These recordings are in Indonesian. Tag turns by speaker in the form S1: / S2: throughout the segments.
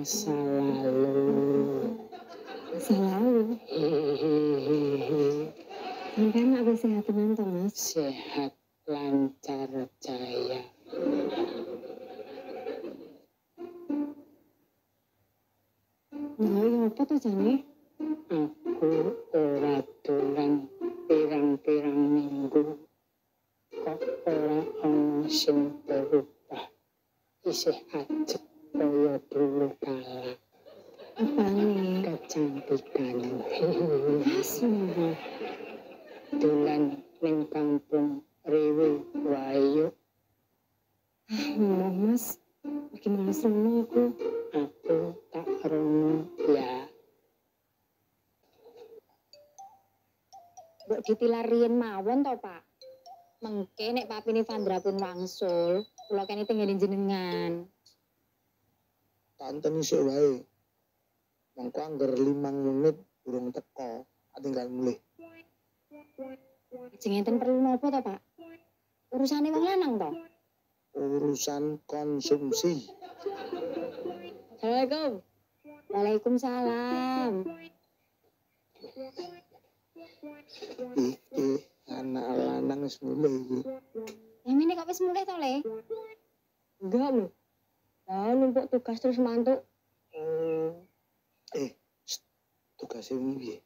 S1: masa lalu.
S2: Masa lalu? Sampai nak sehat tenan toh, Mas?
S1: Sehat, lancar, jaya.
S2: Nah, ya apa tuh jane?
S1: Aku ora dolan pirang-pirang minggu. Kok ora ono sing berubah. Isih ajeg kaya dulu kala.
S2: Apane?
S1: Kecantikan.
S2: Sumpah.
S1: Dolan ning kampung Riwu wae.
S2: Mas, gimana seneng aku?
S1: Aku tak rono ya.
S2: Mbok ditilarien mawon to, Pak. Mengke nek papine Vandra pun wangsul, kula kene tenggene jenengan.
S3: Tanten isuk wae. Mengko angger 5 menit durung teko, tinggal mulih.
S2: Jeng enten perlu napa to, Pak? Urusane wong lanang to?
S3: Urusan konsumsi.
S2: Assalamualaikum. Waalaikumsalam.
S3: Iki anak lanang wis mulih iki.
S2: Yang ini kok wis mulih to, Le?
S1: Enggak lho. Lah numpuk tugas terus mantuk.
S3: Tugasnya ini piye?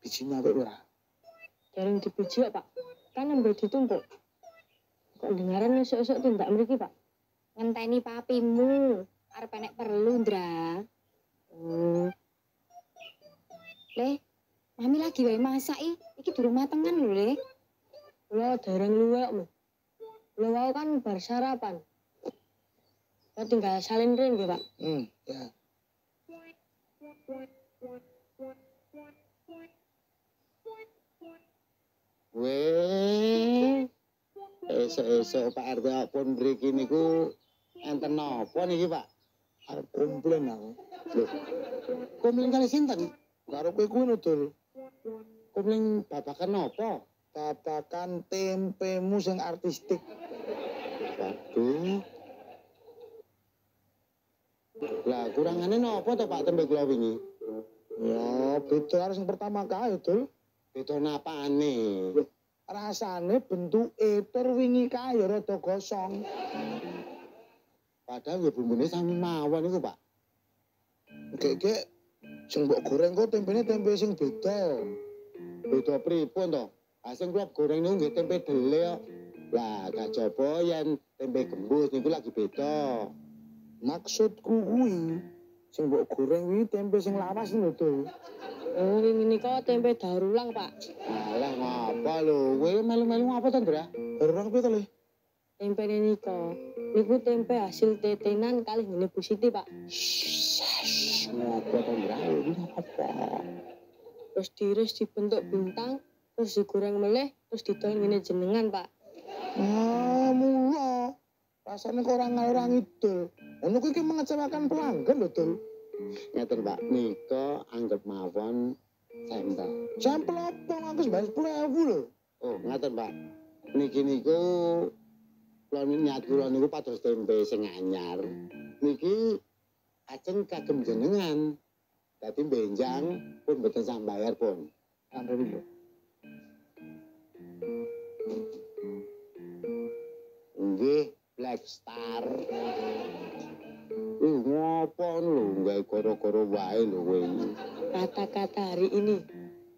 S3: Bijinya apik ora?
S1: Jarang dibiji kok, Pak. Kan nembe ditumpuk. Kok dengaran esuk-esuk tindak mriki, Pak?
S2: Ngenteni papimu. Arep nek perlu, Ndra. Le, mami lagi wae masak iki durung matengan lho, Le.
S1: Kula dereng luwek lho. Kula wau kan bar sarapan. Kok tinggal salin ring nggih, Pak?
S3: Ya.
S4: Weh, esok-esok Pak RT pun mriki niku enten napa niki, Pak?
S3: Arep komplain aku.
S4: Loh, komplain kali sinten?
S3: Karo kowe kuwi nudul.
S4: Komplain babakan napa?
S3: Babakan tempemu sing artistik.
S4: Waduh. Lah kurangane napa to Pak tembe kula wingi?
S3: Ya, beda karo sing pertama kae, Dul.
S4: Beda napane?
S3: Rasane bentuke tur wingi kae ya rada gosong.
S4: Padahal ya bumbune sami mawon iku, Pak.
S3: Gek-gek sing mbok goreng kok tempene tempe sing beda.
S4: Beda pripun to? Ah sing kula goreng niku nggih tempe dele kok. Lah kajaba yen tempe gembus niku lagi beda.
S3: Maksudku kuwi sing mbok goreng kuwi tempe sing lawas lho, Dul.
S1: Oh, ini kok tempe darulang, Pak.
S4: Alah ngapa lho? Kowe melu-melu ngapa to, Ndra?
S3: Barang piye to, Le?
S1: Tempe niku. Niku tempe hasil tetenan kali ngene Bu Siti, Pak.
S4: Ngapa to, Ndra? Iki apa?
S1: Terus diiris dibentuk bintang, terus digoreng meleh, terus ditoin ngene jenengan, Pak.
S3: Mula. Rasane kok ora ngalor ngidul. Ono kuwi mengecewakan pelanggan lho, Dul.
S4: Ngeten, Pak. Nika anggap mawon sampel.
S3: Sampel apa? Aku bayar 10.000 lho.
S4: Oh, ngaten, Pak. Niki niku kula niat kula niku pados tempe sing anyar. Niki ajeng kagem jenengan. Dadi benjang pun mboten sak bayar pun.
S3: Ampun, Bu.
S4: Nggih, Black Star. Ngopo lho, gawe goro-goro wae lho kowe.
S1: Kata-kata hari ini,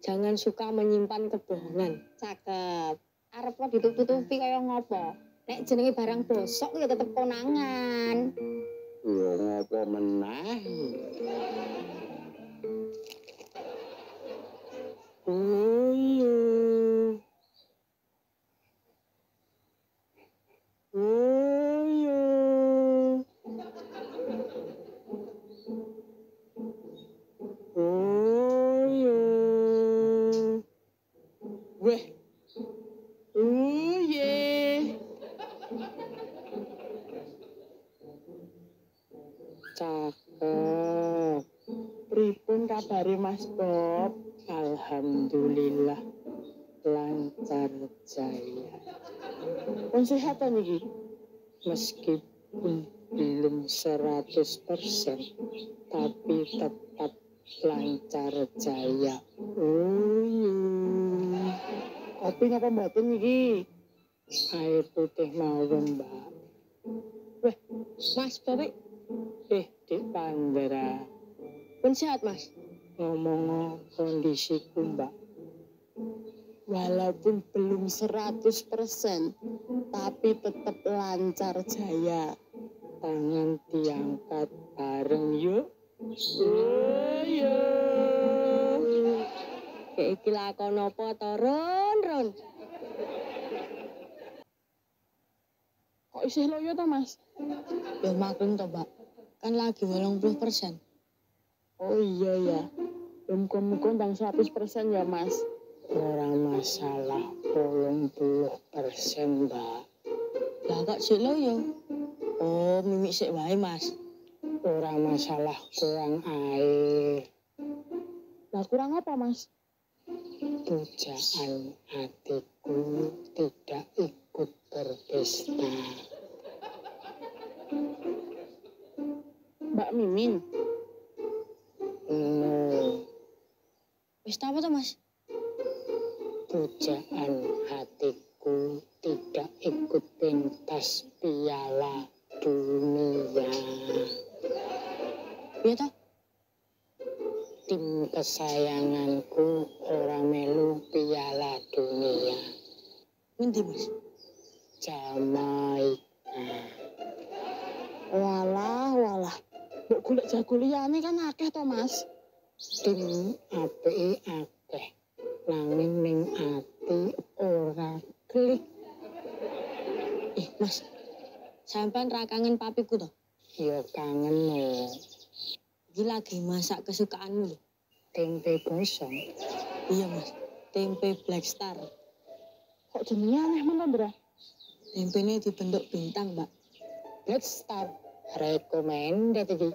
S1: jangan suka menyimpan kebohongan.
S2: Cakep. Arep kok ditutup-tutupi kaya ngopo? Nek jenenge barang bosok ya tetep konangan.
S4: Ya ngopo meneh?
S1: Oh iya. Oh iya. Oh iya. Weh. Oh iya. Cakep. Pripun kabare Mas Bob? Alhamdulillah lancar jaya. Pun sehat niki? Meskipun belum 100%.
S3: tapi tetap lancar jaya. Kopi ngapa mboten iki? Air putih mawon, Mbak.
S1: Weh, Mas Bapak,
S3: Dik Pandra,
S1: pun sehat Mas.
S3: ngomong kondisiku, Mbak. Walaupun belum 100%, tapi tetap lancar jaya. Tangan diangkat bareng yuk.
S1: Kayak iki lakon apa to, Ron?
S3: Kok isih loyo to, Mas?
S1: Ya maklum to, Mbak. Kan lagi 80%.
S3: Oh iya ya. Muka-muka bang 100% ya, Mas. Orang masalah 80%, Mbak.
S1: Lah kok sik loyo? Oh, mimik sik wae, Mas.
S3: Orang masalah kurang air. Lah kurang apa, Mas? Pujaan hatiku tidak ikut berpesta. Mbak Mimin? No.
S1: Pesta apa to, Mas?
S3: Pujaan hatiku tidak ikut pentas piala dunia.
S1: Iya toh?
S3: Tim kesayanganku orang melu piala dunia.
S1: Ngendi, Mas?
S3: Jamaika. Walah. Mbok golek jago liyane kan akeh to, Mas. Tim apike akeh. Nanging ning ati ora klik.
S1: Mas. Sampean ra kangen papiku to?
S3: Ya kangen no.
S1: Iki lagi masak kesukaanmu lho.
S3: Tempe gosong.
S1: Iya, Mas. Tempe Black Star.
S3: Kok jenenge aneh men, Ndra?
S1: Tempene dibentuk bintang, Mbak.
S3: Black Star. Recommended iki.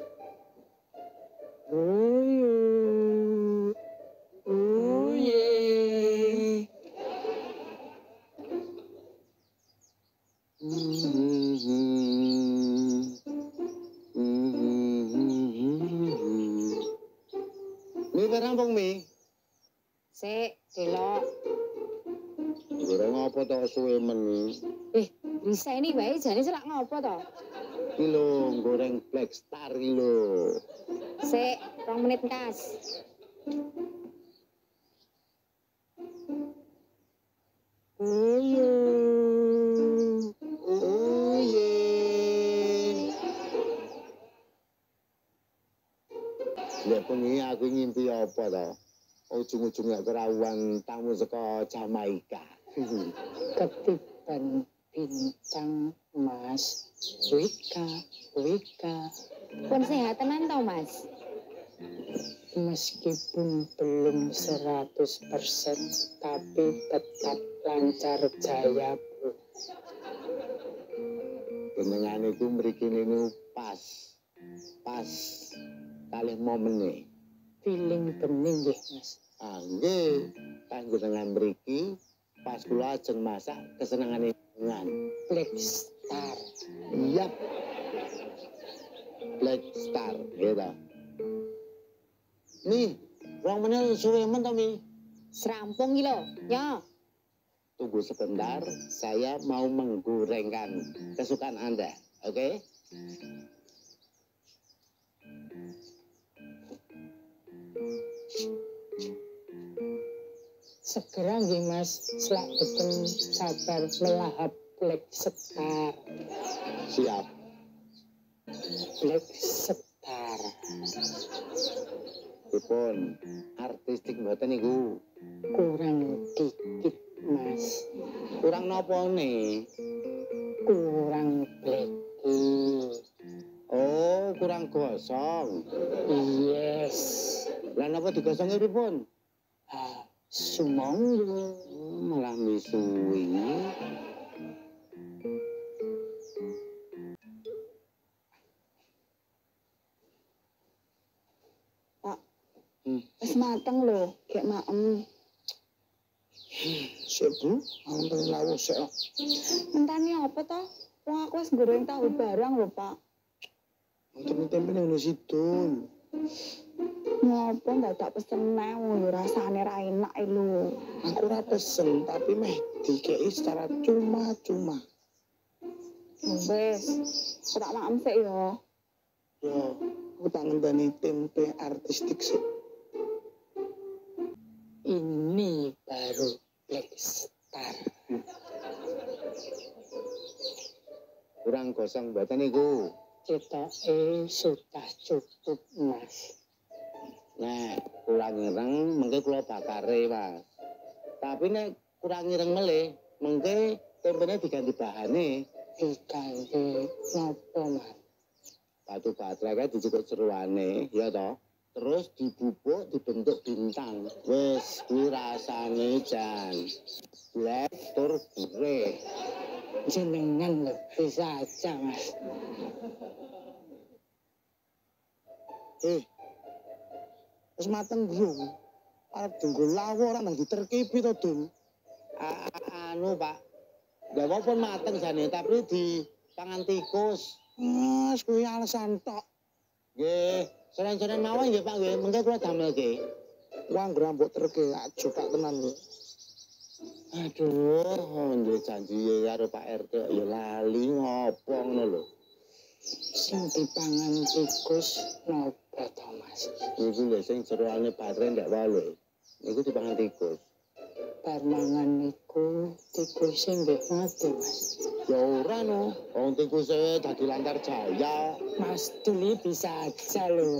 S4: Mi rampung mi.
S2: Sik, delok.
S4: Ora ngopo to suwe men.
S2: Bisa ini wae jane selak ngopo to?
S4: Iki lho goreng Black Star iki lho.
S2: Sik, 2 menit kas.
S4: Lha bengi aku ngimpi apa to? Ujung-ujungnya kerawuan tamu saka Jamaika.
S3: Ketiban bintang Mas Wika.
S2: Pun sehat tenan to, Mas?
S3: Meskipun belum 100%, tapi tetap lancar jaya, Bu.
S4: Jenengan iku mriki niku pas kalih momene.
S3: Feeling bening nggih, Mas.
S4: Nggih, panjenengan mriki pas kula ajeng masak kesenengane jenengan.
S3: Black Star.
S4: Yap. Black Star, gitu. Nih, 2 menit suwe men to, Mi.
S2: Serampung iki lho. Yo.
S4: Tunggu sebentar, saya mau menggorengkan kesukaan Anda, oke?
S3: Segera nggih, Mas. Selak boten sabar melahap Black Star.
S4: Siap.
S3: Black Star.
S4: Dipun, artistik mboten niku.
S3: Kurang dikit, Mas.
S4: Kurang napa nih?
S3: Kurang blacky.
S4: Oh, kurang gosong.
S3: Yes.
S4: Lah napa digosongnya pripun?
S3: Sumangga.
S4: Malah misui.
S3: Pak, wis mateng lho, gek maem. Sik, Bu, ampun lawuh sik. Mentani apa to? Wong aku wis goreng tahu barang lho, Pak. Tempe-tempe nang sidul. Ngopo dadak pesen wong yo rasane ra enak lho. Aku ora pesen tapi meh dikeki secara cuma-cuma.
S2: Wes, kok tak maem sik yo.
S3: Yo, aku tak ngenteni tempe artistik sih. Ini baru Black Star.
S4: Kurang gosong mboten niku.
S3: Cetoke sudah cukup, Mas.
S4: Nah, kurang ireng mengke kula bakare, Mas. Tapi nek kurang ireng melih, mengke tempene diganti bahane.
S3: Diganti nopo, Mas?
S4: Batu baterai kae dicukuk jeroane, ya toh. Terus dibubuk dibentuk bintang. Wes kuwi rasane jan black tur grey.
S3: Jenengan lho, bisa aja, Mas. Wis mateng belum? Arep denggo lawo ora nang diterkipi to, Dul.
S4: Anu, Pak. Nggak apa-apa mateng jane, tapi di pangan tikus.
S3: Mas, kuwi alasan tok.
S4: Nggih, seren-seren mawon nggih, Pak nggih. Mengke kula damelke.
S3: Wong ngrambut terke aja tak tenan lho.
S4: Aduh, nggih janji karo Pak RT ya lali ngopo ngono lho.
S3: Sing dipangan tikus nopo to, Mas?
S4: Niku lho sing jeroane baterai ndak wae. Niku dipangan tikus.
S3: Bar mangan niku tikus sing nggih mati, Mas.
S4: Ya ora no, wong tikuse dadi lantar jaya.
S3: Mas Duli bisa aja lho.